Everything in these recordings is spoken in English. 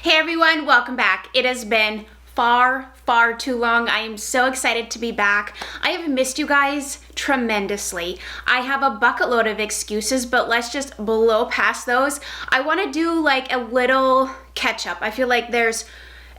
Hey everyone, welcome back. It has been far too long. I am so excited to be back. I have missed you guys tremendously. I have a bucket load of excuses, but let's just blow past those. I want to do like a little catch up. I feel like there's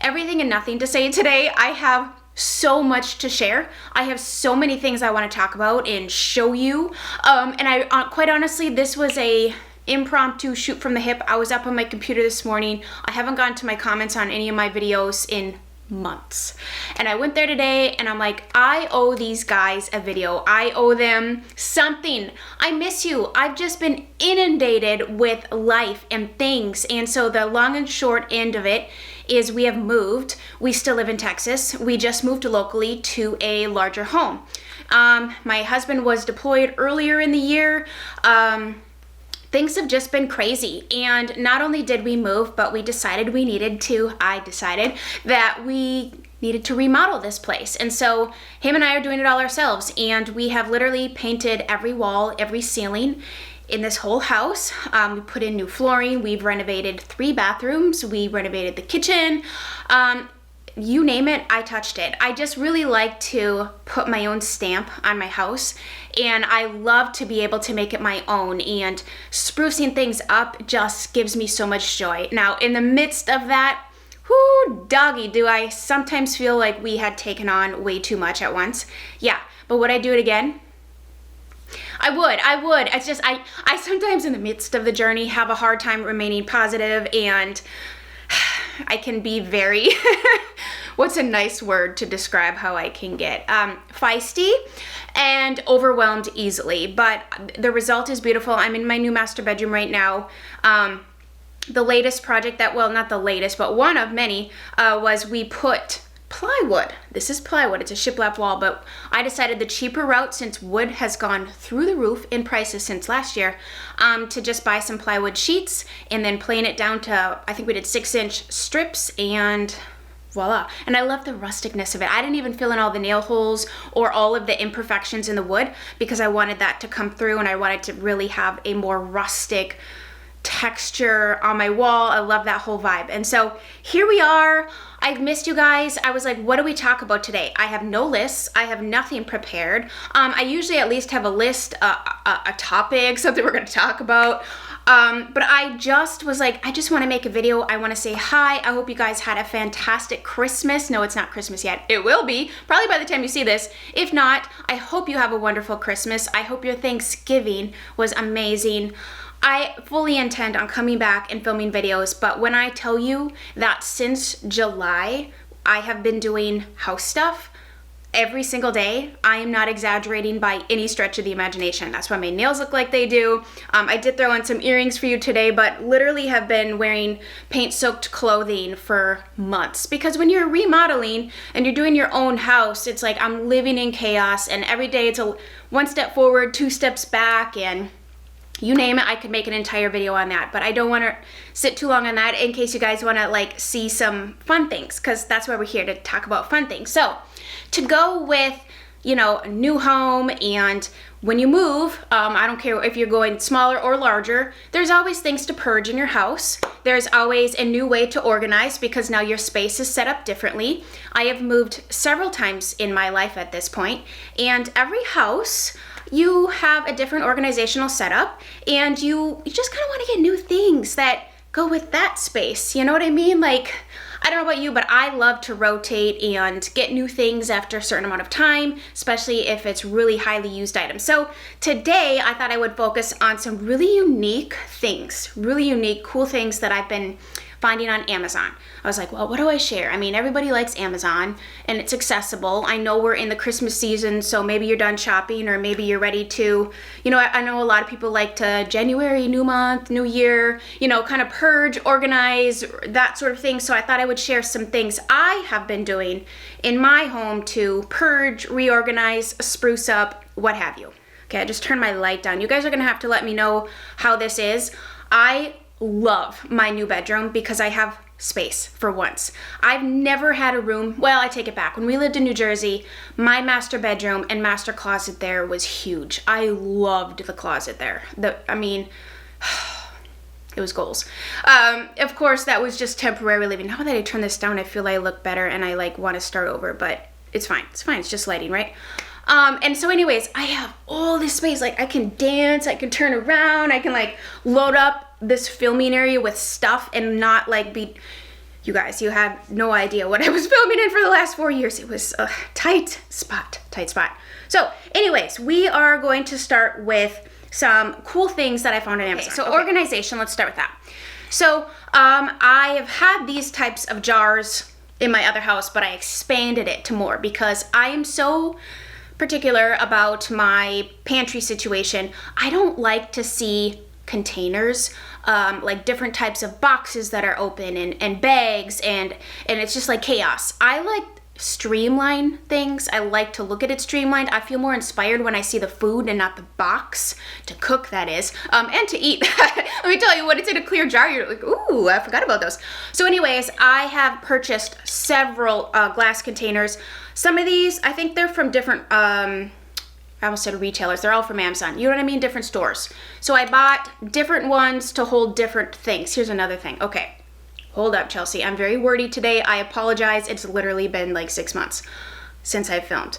everything and nothing to say today. I have so much to share. I have so many things I want to talk about and show you. And I quite honestly, this was a impromptu shoot from the hip. I was up on my computer this morning. I haven't gone to my comments on any of my videos in months. And I went there today and I'm like, I owe these guys a video. I owe them something. I miss you. I've just been inundated with life and things. And so the long and short end of it is we have moved. We still live in Texas. We just moved locally to a larger home. My husband was deployed earlier in the year. Things have just been crazy, and not only did we move, but I decided that we needed to remodel this place. And so him and I are doing it all ourselves, and we have literally painted every wall, every ceiling in this whole house. We put in new flooring, we've renovated 3 bathrooms, we renovated the kitchen. You name it, I touched it. I just really like to put my own stamp on my house, and I love to be able to make it my own, and sprucing things up just gives me so much joy. Now, in the midst of that, whoo, doggy, do I sometimes feel like we had taken on way too much at once. Yeah, but would I do it again? I would. It's just, I sometimes in the midst of the journey have a hard time remaining positive, and I can be very, what's a nice word to describe how I can get? Feisty and overwhelmed easily, but the result is beautiful. I'm in my new master bedroom right now. The latest project well, not the latest, but one of many, was we put plywood. This is plywood. It's a shiplap wall, but I decided the cheaper route, since wood has gone through the roof in prices since last year, to just buy some plywood sheets and then plane it down to, I think we did 6-inch strips, and voila. And I love the rusticness of it. I didn't even fill in all the nail holes or all of the imperfections in the wood because I wanted that to come through, and I wanted to really have a more rustic texture on my wall. I love that whole vibe. And so here we are. I've missed you guys. I was like, what do we talk about today? I have no lists. I have nothing prepared. I usually at least have a list, a topic, something we're going to talk about. But I just was like, I just want to make a video. I want to say hi. I hope you guys had a fantastic Christmas. No, it's not Christmas yet. It will be probably by the time you see this. If not, I hope you have a wonderful Christmas. I hope your Thanksgiving was amazing. I fully intend on coming back and filming videos, but when I tell you that since July, I have been doing house stuff every single day, I am not exaggerating by any stretch of the imagination. That's why my nails look like they do. I did throw in some earrings for you today, but literally have been wearing paint-soaked clothing for months. Because when you're remodeling and you're doing your own house, it's like I'm living in chaos, and every day it's a 1 step forward, 2 steps back, and you name it. I could make an entire video on that, but I don't want to sit too long on that in case you guys want to like see some fun things, because that's why we're here, to talk about fun things. So to go with, you know, a new home, and when you move, I don't care if you're going smaller or larger, there's always things to purge in your house. There's always a new way to organize because now your space is set up differently. I have moved several times in my life at this point, and every house, you have a different organizational setup, and you just kind of want to get new things that go with that space. You know what I mean? Like, I don't know about you, but I love to rotate and get new things after a certain amount of time, especially if it's really highly used items. So today I thought I would focus on some really unique things, really unique, cool things that I've been finding on Amazon. I was like, well, what do I share? I mean, everybody likes Amazon and it's accessible. I know we're in the Christmas season, so maybe you're done shopping, or maybe you're ready to, you know, I know a lot of people like to January, new month, new year, you know, kind of purge, organize, that sort of thing. So I thought I would share some things I have been doing in my home to purge, reorganize, spruce up, what have you. Okay, I just turned my light down. You guys are gonna have to let me know how this is. I love my new bedroom because I have space for once. I've never had a room, well, I take it back. When we lived in New Jersey, my master bedroom and master closet there was huge. I loved the closet there. It was goals. Of course, that was just temporary living. Now that I turn this down, I feel I look better and I like want to start over, but it's fine. It's fine. It's just lighting, right? And so anyways, I have all this space. Like I can dance, I can turn around, I can like load up this filming area with stuff and not like be, you guys, you have no idea what I was filming in for the last 4 years. It was a tight spot. So anyways, we are going to start with some cool things that I found on Amazon. So organization, let's start with that. So I have had these types of jars in my other house, but I expanded it to more because I am so particular about my pantry situation. I don't like to see containers, like different types of boxes that are open and bags and it's just like chaos. I like streamline things. I like to look at it streamlined. I feel more inspired when I see the food and not the box to cook, that is, and to eat. Let me tell you, when it's in a clear jar, you're like, ooh, I forgot about those. So anyways, I have purchased several glass containers. Some of these, I think they're from different, I almost said retailers. They're all from Amazon. You know what I mean? Different stores. So I bought different ones to hold different things. Here's another thing. Okay. Hold up, Chelsea. I'm very wordy today. I apologize. It's literally been like 6 months since I filmed.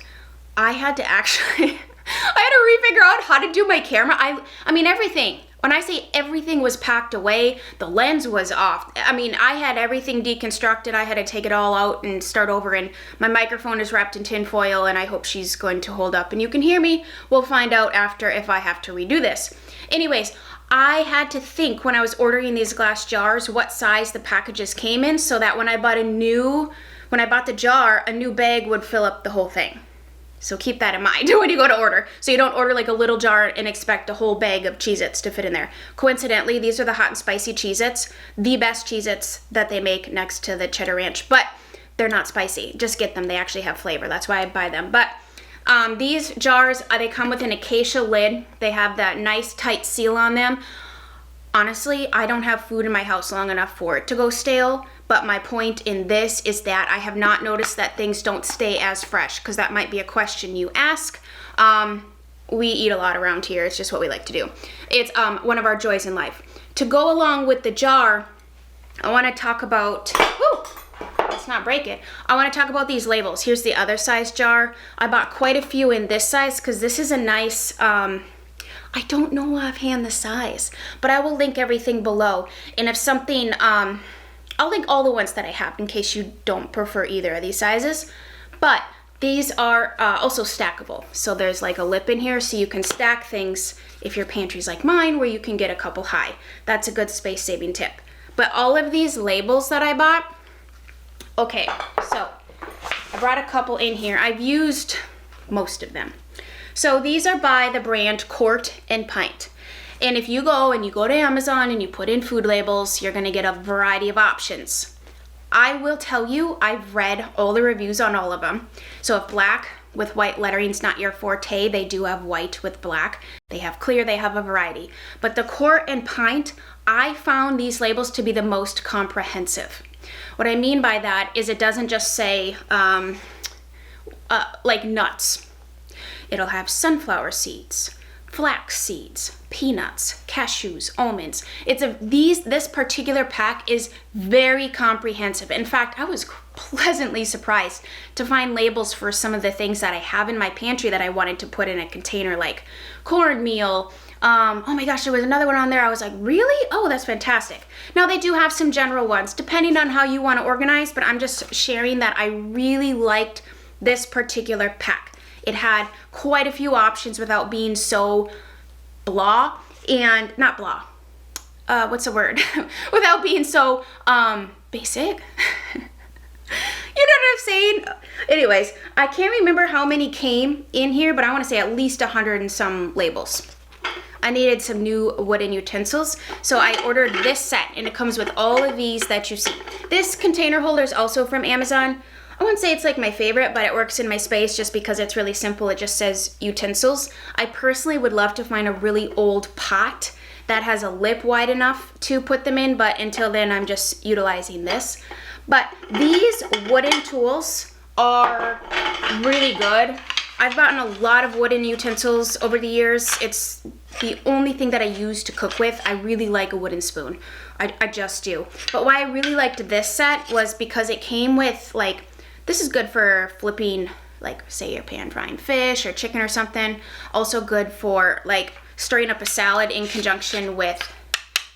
I had to actually, I had to refigure out how to do my camera. I mean, everything. When I say everything was packed away, the lens was off. I mean, I had everything deconstructed. I had to take it all out and start over. And my microphone is wrapped in tin foil and I hope she's going to hold up and you can hear me. We'll find out after if I have to redo this. Anyways, I had to think when I was ordering these glass jars what size the packages came in so that when I bought the jar, a new bag would fill up the whole thing. So keep that in mind when you go to order. So you don't order like a little jar and expect a whole bag of Cheez-Its to fit in there. Coincidentally, these are the hot and spicy Cheez-Its, the best Cheez-Its that they make next to the cheddar ranch, but they're not spicy. Just get them. They actually have flavor. That's why I buy them. But these jars, they come with an acacia lid. They have that nice tight seal on them. Honestly, I don't have food in my house long enough for it to go stale, but my point in this is that I have not noticed that things don't stay as fresh, because that might be a question you ask. We eat a lot around here. It's just what we like to do. It's one of our joys in life. To go along with the jar, I want to talk about... Woo! Let's not break it. I want to talk about these labels. Here's the other size jar. I bought quite a few in this size because this is a nice, I don't know offhand the size, but I will link everything below. And if something, I'll link all the ones that I have in case you don't prefer either of these sizes. But these are also stackable. So there's like a lip in here so you can stack things if your pantry's like mine where you can get a couple high. That's a good space saving tip. But all of these labels that I bought, okay, so I brought a couple in here. I've used most of them. So these are by the brand Quart and Pint. And if you go to Amazon and you put in food labels, you're gonna get a variety of options. I will tell you, I've read all the reviews on all of them. So if black with white lettering is not your forte, they do have white with black. They have clear, they have a variety. But the Quart and Pint, I found these labels to be the most comprehensive. What I mean by that is it doesn't just say like nuts. It'll have sunflower seeds, flax seeds, peanuts, cashews, almonds. This particular pack is very comprehensive. In fact, I was pleasantly surprised to find labels for some of the things that I have in my pantry that I wanted to put in a container, like cornmeal. Oh my gosh, there was another one on there. I was like, really? Oh, that's fantastic. Now they do have some general ones depending on how you want to organize, but I'm just sharing that I really liked this particular pack. It had quite a few options without being so blah and not blah. What's the word? Without being so basic. You know what I'm saying? Anyways, I can't remember how many came in here, but I want to say at least 100 and some labels. I needed some new wooden utensils, so I ordered this set, and it comes with all of these that you see. This container holder is also from Amazon. I wouldn't say it's like my favorite, but it works in my space just because it's really simple. It just says utensils. I personally would love to find a really old pot that has a lip wide enough to put them in, but until then I'm just utilizing this. But these wooden tools are really good. I've bought a lot of wooden utensils over the years. It's the only thing that I use to cook with. I really like a wooden spoon. I just do. But why I really liked this set was because it came with, like, this is good for flipping, like, say you're pan frying fish or chicken or something. Also good for, like, stirring up a salad in conjunction with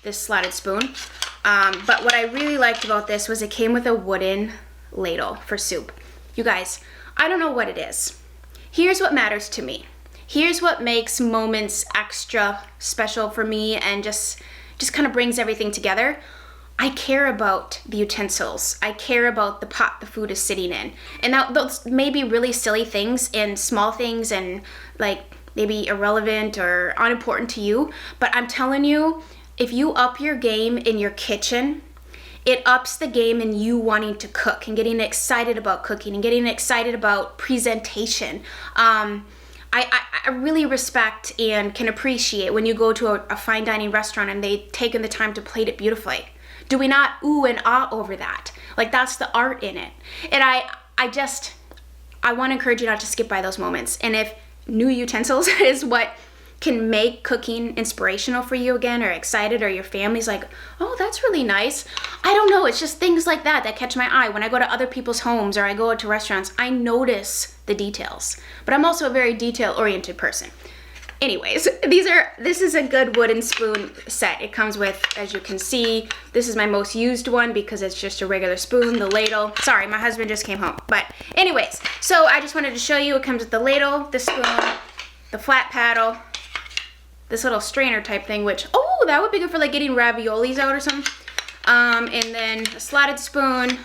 this slotted spoon. But what I really liked about this was it came with a wooden ladle for soup. You guys, I don't know what it is. Here's what matters to me. Here's what makes moments extra special for me and just kind of brings everything together. I care about the utensils. I care about the pot the food is sitting in. And those may be really silly things and small things and like maybe irrelevant or unimportant to you, but I'm telling you, if you up your game in your kitchen, it ups the game in you wanting to cook and getting excited about cooking and getting excited about presentation. I really respect and can appreciate when you go to a fine dining restaurant and they've taken the time to plate it beautifully. Do we not ooh and ah over that? Like, that's the art in it. And I want to encourage you not to skip by those moments. And if new utensils is what can make cooking inspirational for you again, or excited, or your family's like, oh, that's really nice. I don't know, it's just things like that catch my eye. When I go to other people's homes or I go out to restaurants, I notice the details. But I'm also a very detail-oriented person. Anyways, this is a good wooden spoon set. It comes with, as you can see, this is my most used one because it's just a regular spoon, the ladle. Sorry, my husband just came home. But anyways, so I just wanted to show you, it comes with the ladle, the spoon, the flat paddle, this little strainer type thing, which, oh, that would be good for like getting raviolis out or something. And then a slotted spoon,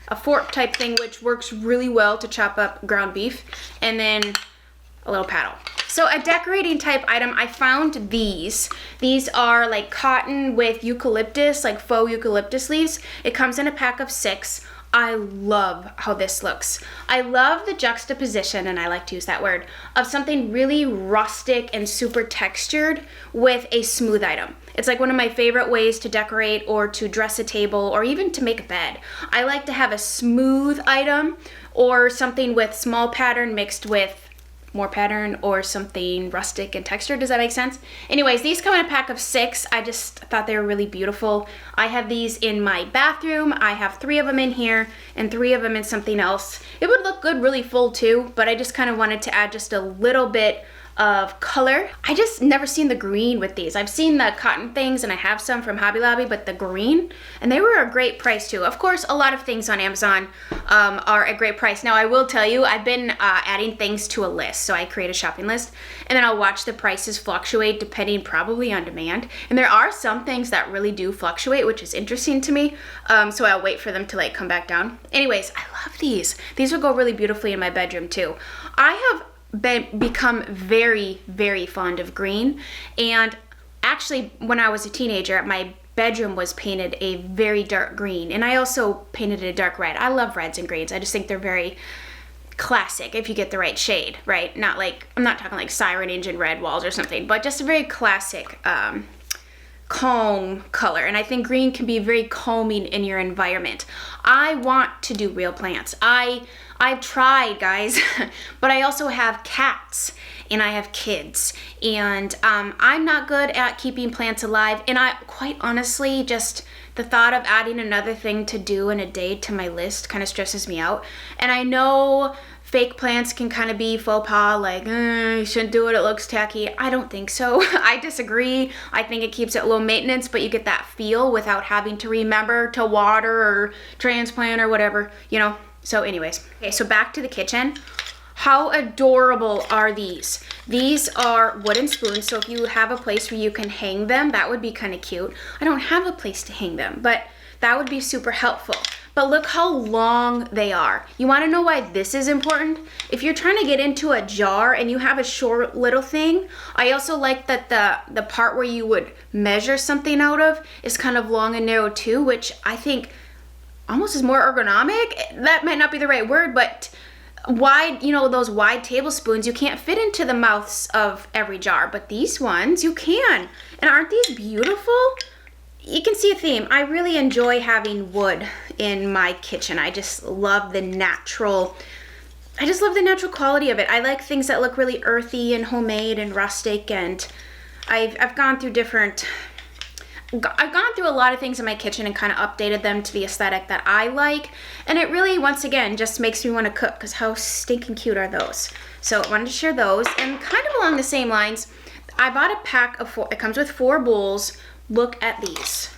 a fork type thing, which works really well to chop up ground beef, and then a little paddle. So a decorating type item, I found these. These are like cotton with eucalyptus, like faux eucalyptus leaves. It comes in a pack of 6. I love how this looks. I love the juxtaposition, and I like to use that word, of something really rustic and super textured with a smooth item. It's like one of my favorite ways to decorate or to dress a table or even to make a bed. I like to have a smooth item or something with small pattern mixed with more pattern or something rustic and textured. Does that make sense? Anyways, these come in a pack of 6. I just thought they were really beautiful. I have these in my bathroom. I have 3 of them in here and 3 of them in something else. It would look good really full too, but I just kind of wanted to add just a little bit of color. I just never seen the green with these. I've seen the cotton things and I have some from Hobby Lobby, but the green, and they were a great price too. Of course, a lot of things on Amazon are a great price. Now I will tell you, I've been adding things to a list. So I create a shopping list and then I'll watch the prices fluctuate depending probably on demand. And there are some things that really do fluctuate, which is interesting to me. So I'll wait for them to like come back down. Anyways, I love these. These will go really beautifully in my bedroom too. I have become very, very fond of green, and actually when I was a teenager, my bedroom was painted a very dark green, and I also painted it a dark red. I love reds and greens. I just think they're very classic if you get the right shade, right? Not like, I'm not talking like siren engine red walls or something, but just a very classic calm color, and I think green can be very calming in your environment. I want to do real plants. I've tried, guys, but I also have cats and I have kids, and I'm not good at keeping plants alive, and I quite honestly, just the thought of adding another thing to do in a day to my list kind of stresses me out. And I know fake plants can kind of be faux pas, like, you shouldn't do it, it looks tacky. I don't think so. I disagree. I think it keeps it low maintenance, but you get that feel without having to remember to water or transplant or whatever, you know? So anyways, okay, so back to the kitchen. How adorable are these? These are wooden spoons, so if you have a place where you can hang them, that would be kind of cute. I don't have a place to hang them, but that would be super helpful. But look how long they are. You want to know why this is important? If you're trying to get into a jar and you have a short little thing, I also like that the part where you would measure something out of is kind of long and narrow too, which I think almost is more ergonomic. That might not be the right word, but wide, you know, those wide tablespoons, you can't fit into the mouths of every jar, but these ones you can. And aren't these beautiful? You can see a theme. I really enjoy having wood in my kitchen. I just love the natural I just love the natural quality of it. I like things that look really earthy and homemade and rustic, and I've gone through a lot of things in my kitchen and kind of updated them to the aesthetic that I like, and it really, once again, just makes me want to cook, because how stinking cute are those? So I wanted to share those, and kind of along the same lines, I bought a pack of 4, it comes with 4 bowls. Look at these.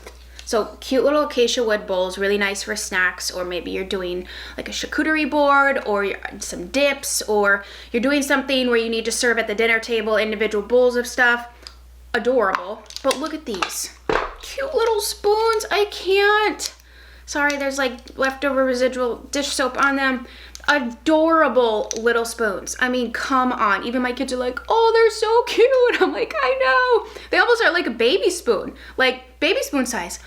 So cute little acacia wood bowls, really nice for snacks, or maybe you're doing like a charcuterie board, or some dips, or you're doing something where you need to serve at the dinner table, individual bowls of stuff. Adorable. But look at these. Cute little spoons. I can't. Sorry, there's like leftover residual dish soap on them. Adorable little spoons. I mean, come on. Even my kids are like, oh, they're so cute. I'm like, I know. They almost are like a baby spoon, like baby spoon size.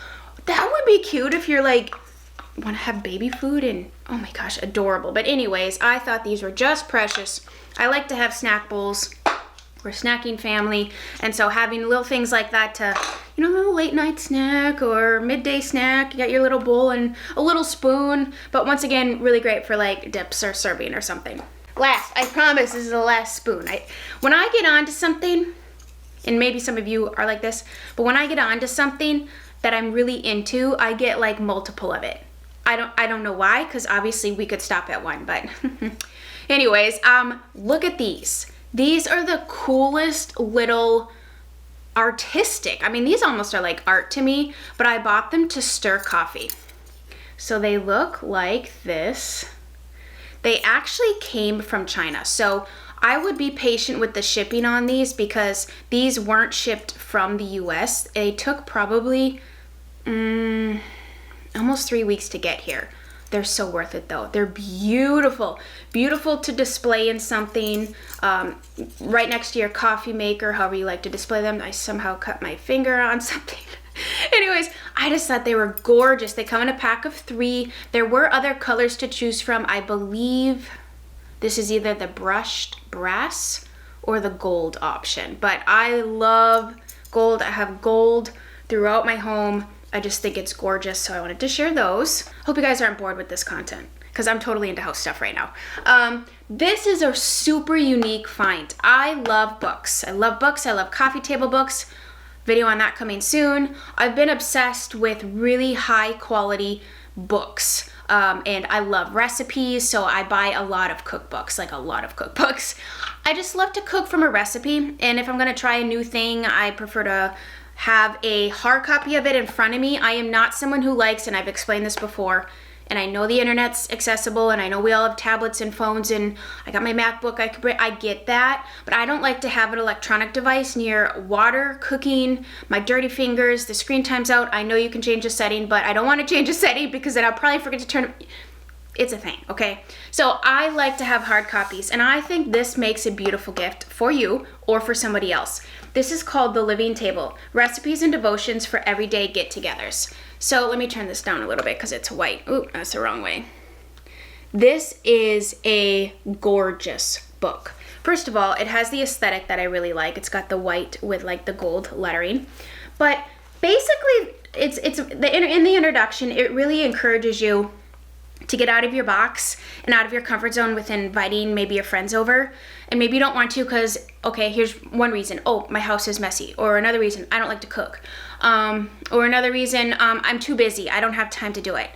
That would be cute if you're like, want to have baby food, and oh my gosh, adorable. But anyways, I thought these were just precious. I like to have snack bowls. We're a snacking family, and so having little things like that to, you know, a little late night snack or midday snack, you got your little bowl and a little spoon, but once again, really great for like dips or serving or something. Last, I promise this is the last spoon. When I get onto something, and maybe some of you are like this, but when I get onto something that I'm really into, I get like multiple of it. I don't know why, because obviously we could stop at one, but anyways, look at these. These are the coolest little artistic. I mean, these almost are like art to me, but I bought them to stir coffee. So they look like this. They actually came from China. So I would be patient with the shipping on these, because these weren't shipped from the US. They took probably almost 3 weeks to get here. They're so worth it though. They're beautiful. Beautiful to display in something right next to your coffee maker, however you like to display them. I somehow cut my finger on something. Anyways, I just thought they were gorgeous. They come in a pack of 3. There were other colors to choose from. I believe this is either the brushed brass or the gold option, but I love gold. I have gold throughout my home. I just think it's gorgeous, so I wanted to share those. Hope you guys aren't bored with this content, because I'm totally into house stuff right now. This is a super unique find. I love books. I love books. I love coffee table books. Video on that coming soon. I've been obsessed with really high quality books, and I love recipes, so I buy a lot of cookbooks, like a lot of cookbooks. I just love to cook from a recipe, and if I'm gonna try a new thing, I prefer to have a hard copy of it in front of me. I am not someone who likes, and I've explained this before, and I know the internet's accessible, and I know we all have tablets and phones, and I got my MacBook, I get that, but I don't like to have an electronic device near water, cooking, my dirty fingers, the screen time's out. I know you can change the setting, but I don't want to change the setting, because then I'll probably forget to turn it. It's a thing, okay? So I like to have hard copies, and I think this makes a beautiful gift for you or for somebody else. This is called The Living Table, Recipes and Devotions for Everyday Get-Togethers. So let me turn this down a little bit because it's white. Ooh, that's the wrong way. This is a gorgeous book. First of all, it has the aesthetic that I really like. It's got the white with like the gold lettering. But basically, in the introduction, it really encourages you to get out of your box and out of your comfort zone with inviting maybe your friends over. And maybe you don't want to because, okay, here's one reason. Oh, my house is messy. Or another reason, I don't like to cook. Or another reason, I'm too busy. I don't have time to do it.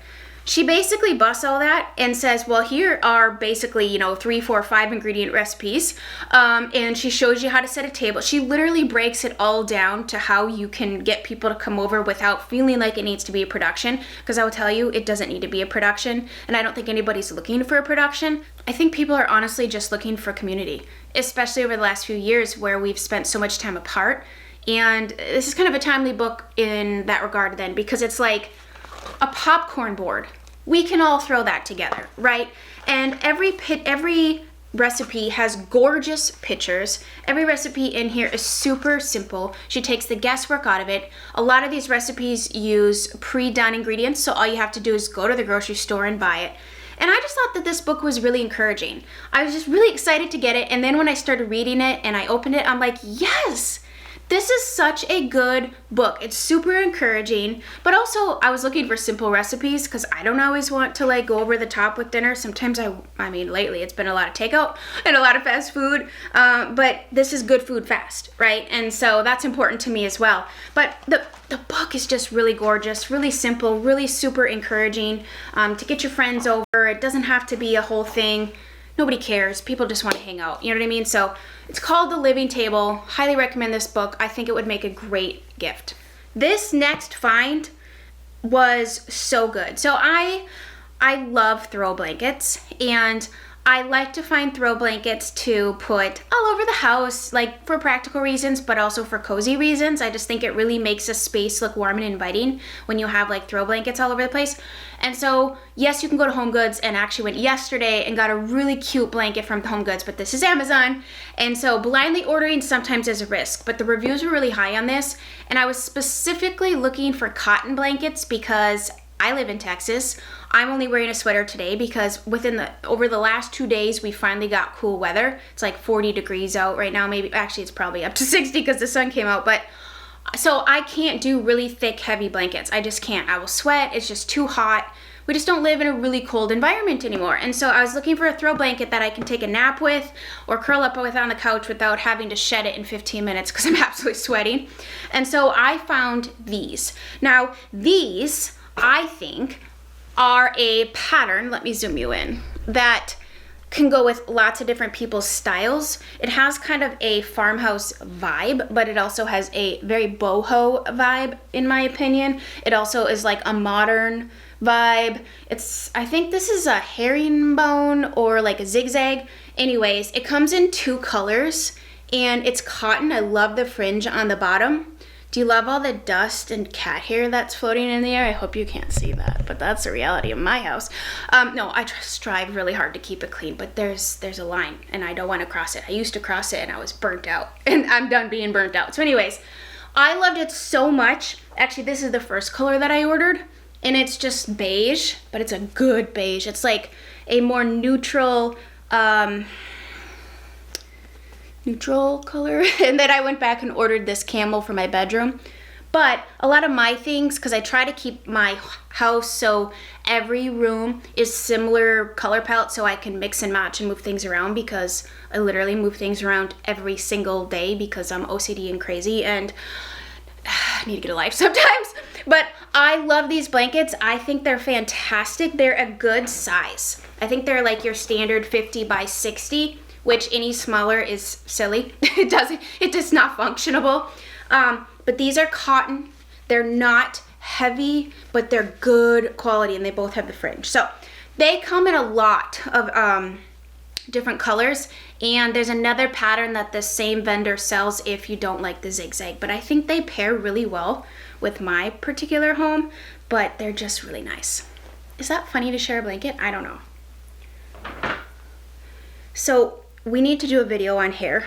She basically busts all that and says, well, here are basically, 3, 4, 5 ingredient recipes. And she shows you how to set a table. She literally breaks it all down to how you can get people to come over without feeling like it needs to be a production. Because I will tell you, it doesn't need to be a production. And I don't think anybody's looking for a production. I think people are honestly just looking for community, especially over the last few years where we've spent so much time apart. And this is kind of a timely book in that regard then, because it's like a popcorn board. We can all throw that together, right? And every recipe has gorgeous pictures. Every recipe in here is super simple. She takes the guesswork out of it. A lot of these recipes use pre-done ingredients, so all you have to do is go to the grocery store and buy it. And I just thought that this book was really encouraging. I was just really excited to get it, and then when I started reading it and I opened it, I'm like, yes! This is such a good book. It's super encouraging, but also I was looking for simple recipes because I don't always want to like go over the top with dinner. Sometimes I mean, lately it's been a lot of takeout and a lot of fast food, but this is good food fast, right? And so that's important to me as well. But the book is just really gorgeous, really simple, really super encouraging to get your friends over. It doesn't have to be a whole thing. Nobody cares. People just want to hang out. You know what I mean? So it's called The Living Table. Highly recommend this book. I think it would make a great gift. This next find was so good. So I love throw blankets, and I like to find throw blankets to put all over the house, like for practical reasons, but also for cozy reasons. I just think it really makes a space look warm and inviting when you have like throw blankets all over the place. And so, yes, you can go to Home Goods, and actually went yesterday and got a really cute blanket from Home Goods, but this is Amazon. And so blindly ordering sometimes is a risk, but the reviews were really high on this. And I was specifically looking for cotton blankets because I live in Texas. I'm only wearing a sweater today because over the last 2 days, we finally got cool weather. It's like 40 degrees out right now. Maybe, actually it's probably up to 60 because the sun came out. But so I can't do really thick, heavy blankets. I just can't. I will sweat. It's just too hot. We just don't live in a really cold environment anymore. And so I was looking for a throw blanket that I can take a nap with or curl up with on the couch without having to shed it in 15 minutes because I'm absolutely sweating. And so I found these. Now, these, I think, are a pattern, let me zoom you in, that can go with lots of different people's styles. It has kind of a farmhouse vibe, but it also has a very boho vibe, in my opinion. It also is like a modern vibe. I think this is a herringbone or like a zigzag. Anyways, it comes in 2 colors, and it's cotton. I love the fringe on the bottom. Do you love all the dust and cat hair that's floating in the air? I hope you can't see that, but that's the reality of my house. No, I strive really hard to keep it clean, but there's a line, and I don't want to cross it. I used to cross it, and I was burnt out, and I'm done being burnt out. So anyways, I loved it so much. Actually, this is the first color that I ordered, and it's just beige, but it's a good beige. It's like a more neutral color. And then I went back and ordered this camel for my bedroom. But a lot of my things, because I try to keep my house so every room is similar color palette so I can mix and match and move things around, because I literally move things around every single day because I'm OCD and crazy and I need to get a life sometimes. But I love these blankets. I think they're fantastic. They're a good size. I think they're like your standard 50 by 60, which any smaller is silly. It is not functionable. But these are cotton. They're not heavy, but they're good quality, and they both have the fringe. So they come in a lot of different colors, and there's another pattern that the same vendor sells if you don't like the zigzag, but I think they pair really well with my particular home, but they're just really nice. Is that funny to share a blanket? I don't know. So we need to do a video on hair.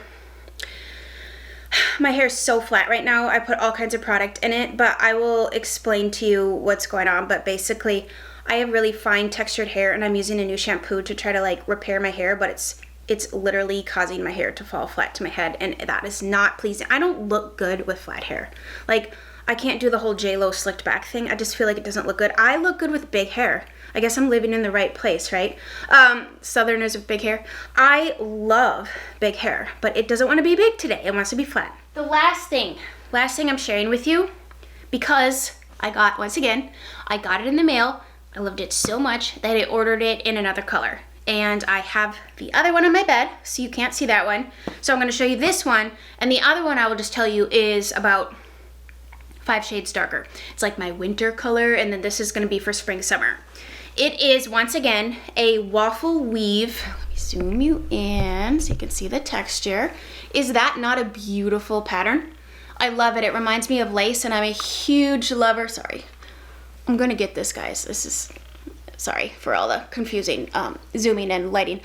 My hair is so flat right now. I put all kinds of product in it, but I will explain to you what's going on. But basically, I have really fine textured hair, and I'm using a new shampoo to try to like repair my hair, but it's literally causing my hair to fall flat to my head, and that is not pleasing. I don't look good with flat hair. Like, I can't do the whole J-Lo slicked back thing. I just feel like it doesn't look good. I look good with big hair. I guess I'm living in the right place, right? Southerners with big hair. I love big hair, but it doesn't want to be big today. It wants to be flat. The last thing I'm sharing with you, because I got it in the mail. I loved it so much that I ordered it in another color. And I have the other one on my bed, so you can't see that one. So I'm going to show you this one, and the other one I will just tell you is about 5 shades darker. It's like my winter color, and then this is going to be for spring, summer. It is, once again, a waffle weave. Let me zoom you in so you can see the texture. Is that not a beautiful pattern? I love it. It reminds me of lace, and I'm a huge lover. Sorry. I'm going to get this, guys. This is, sorry for all the confusing zooming and lighting.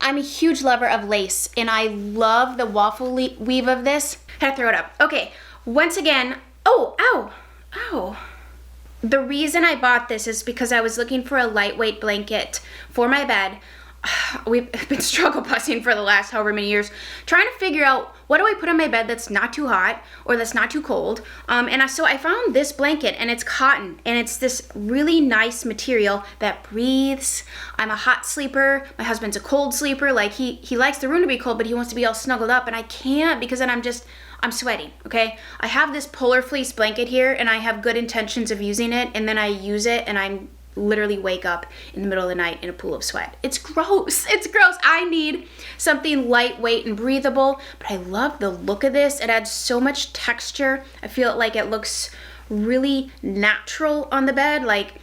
I'm a huge lover of lace, and I love the waffle weave of this. I had to throw it up. Okay, once again, ow. The reason I bought this is because I was looking for a lightweight blanket for my bed. we've been struggle busing for the last however many years, trying to figure out what do I put on my bed that's not too hot or that's not too cold. So I found this blanket, and it's cotton, and it's this really nice material that breathes. I'm a hot sleeper. My husband's a cold sleeper. Like he likes the room to be cold, but he wants to be all snuggled up, and I can't because then I'm sweating, okay? I have this polar fleece blanket here, and I have good intentions of using it, and then I use it, and I'm literally wake up in the middle of the night in a pool of sweat. It's gross. It's gross. I need something lightweight and breathable, but I love the look of this. It adds so much texture. I feel like it looks really natural on the bed. Like,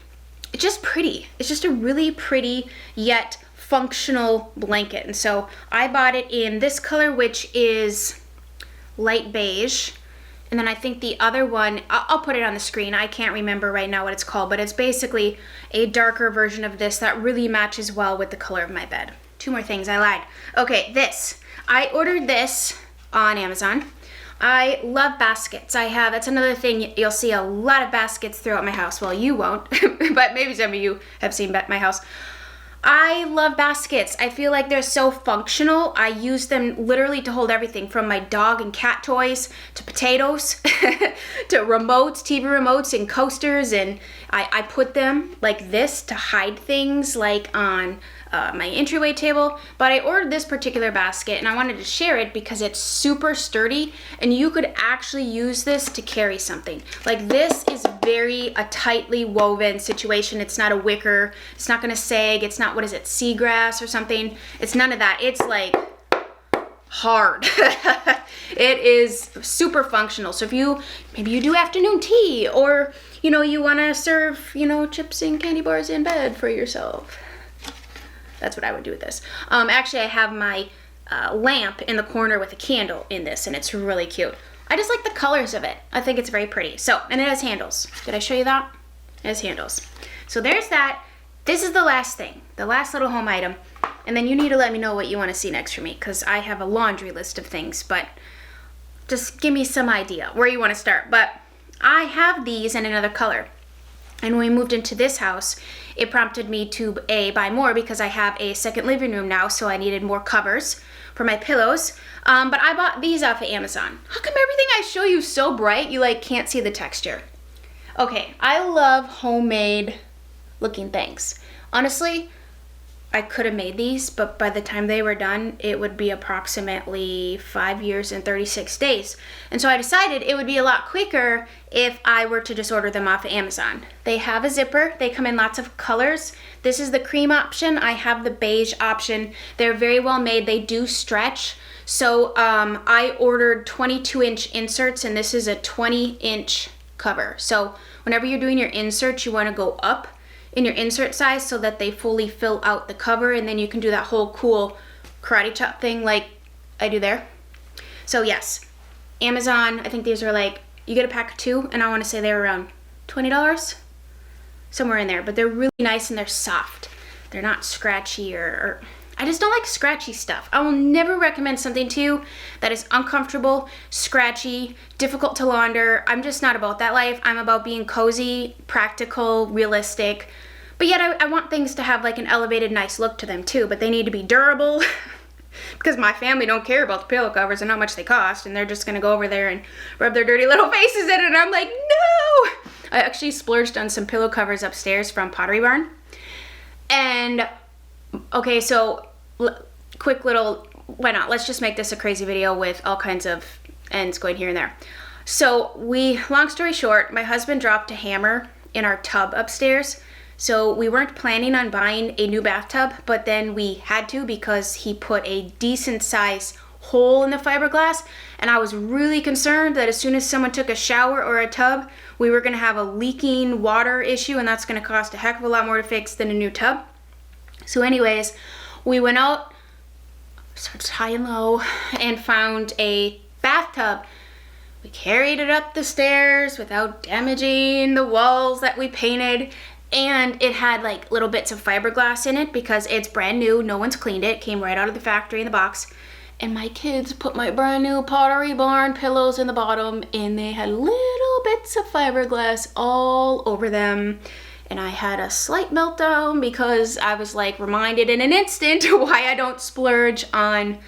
it's just pretty. It's just a really pretty yet functional blanket. And so I bought it in this color, which is light beige. And then I think the other one, I'll put it on the screen. I can't remember right now what it's called, but it's basically a darker version of this that really matches well with the color of my bed. 2 more things, I lied. Okay, this. I ordered this on Amazon. I love baskets. That's another thing. You'll see a lot of baskets throughout my house. Well, you won't, but maybe some of you have seen my house. I love baskets. I feel like they're so functional. I use them literally to hold everything from my dog and cat toys to potatoes to remotes, TV remotes and coasters. And I put them like this to hide things like on my entryway table. But I ordered this particular basket and I wanted to share it because it's super sturdy and you could actually use this to carry something. Like this is very a tightly woven situation. It's not a wicker. It's not gonna sag. It's not, what is it, seagrass or something? It's none of that. It's like hard. It is super functional. So if maybe you do afternoon tea or, you wanna serve, chips and candy bars in bed for yourself. That's what I would do with this. Actually, I have my lamp in the corner with a candle in this, and it's really cute. I just like the colors of it. I think it's very pretty. So, and it has handles. Did I show you that? It has handles. So there's that. This is the last thing, the last little home item. And then you need to let me know what you want to see next for me, because I have a laundry list of things, but just give me some idea where you want to start. But I have these in another color. And when we moved into this house, it prompted me to buy more because I have a second living room now, so I needed more covers for my pillows. But I bought these off of Amazon. How come everything I show you is so bright you can't see the texture? Okay, I love homemade looking things. Honestly, I could have made these, but by the time they were done, it would be approximately 5 years and 36 days. And so I decided it would be a lot quicker if I were to just order them off of Amazon. They have a zipper. They come in lots of colors. This is the cream option. I have the beige option. They're very well made. They do stretch. So I ordered 22-inch inserts, and this is a 20-inch cover. So whenever you're doing your inserts, you want to go up in your insert size so that they fully fill out the cover, and then you can do that whole cool karate chop thing like I do there. So yes, Amazon, I think these are you get a pack of 2, and I want to say they're around $20, somewhere in there, but they're really nice and they're soft. They're not scratchy or I just don't like scratchy stuff. I will never recommend something to you that is uncomfortable, scratchy, difficult to launder. I'm just not about that life. I'm about being cozy, practical, realistic. But yet I want things to have an elevated, nice look to them too, but they need to be durable because my family don't care about the pillow covers and how much they cost, and they're just gonna go over there and rub their dirty little faces in it, and I'm like, no! I actually splurged on some pillow covers upstairs from Pottery Barn. And okay, so quick little, why not? Let's just make this a crazy video with all kinds of ends going here and there. So long story short, my husband dropped a hammer in our tub upstairs. So we weren't planning on buying a new bathtub, but then we had to because he put a decent size hole in the fiberglass. And I was really concerned that as soon as someone took a shower or a tub, we were gonna have a leaking water issue, and that's gonna cost a heck of a lot more to fix than a new tub. So anyways, we went out, searched high and low, and found a bathtub. We carried it up the stairs without damaging the walls that we painted, and it had little bits of fiberglass in it because it's brand new, no one's cleaned it, came right out of the factory in the box. And my kids put my brand new Pottery Barn pillows in the bottom, and they had little bits of fiberglass all over them. and I had a slight meltdown because I was like reminded in an instant why I don't splurge on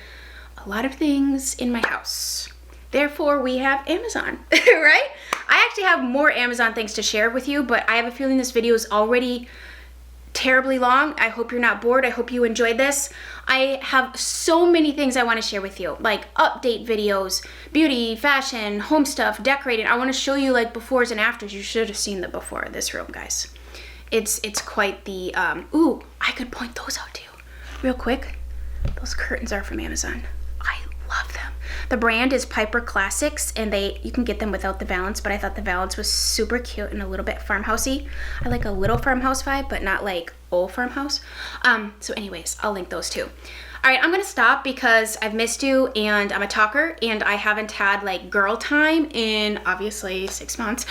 a lot of things in my house. Therefore, we have Amazon, right? I actually have more Amazon things to share with you, but I have a feeling this video is already terribly long. I hope you're not bored. I hope you enjoyed this. I have so many things I want to share with you, like update videos, beauty, fashion, home stuff, decorating. I want to show you like befores and afters. You should have seen the before of this room, guys. It's quite the, ooh, I could point those out to you real quick. Those curtains are from Amazon. I love them. The brand is Piper Classics, and you can get them without the valance, but I thought the valance was super cute and a little bit farmhousey. I like a little farmhouse vibe, but not like old farmhouse. So anyways, I'll link those too. All right, I'm gonna stop because I've missed you and I'm a talker and I haven't had like girl time in obviously 6 months.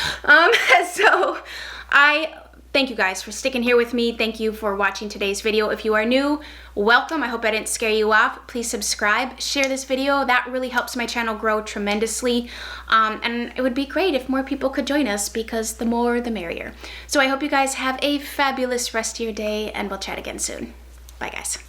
So I thank you guys for sticking here with me. Thank you for watching today's video. If you are new, welcome. I hope I didn't scare you off. Please subscribe, share this video. That really helps my channel grow tremendously. And it would be great if more people could join us because the more, the merrier. So I hope you guys have a fabulous rest of your day and we'll chat again soon. Bye guys.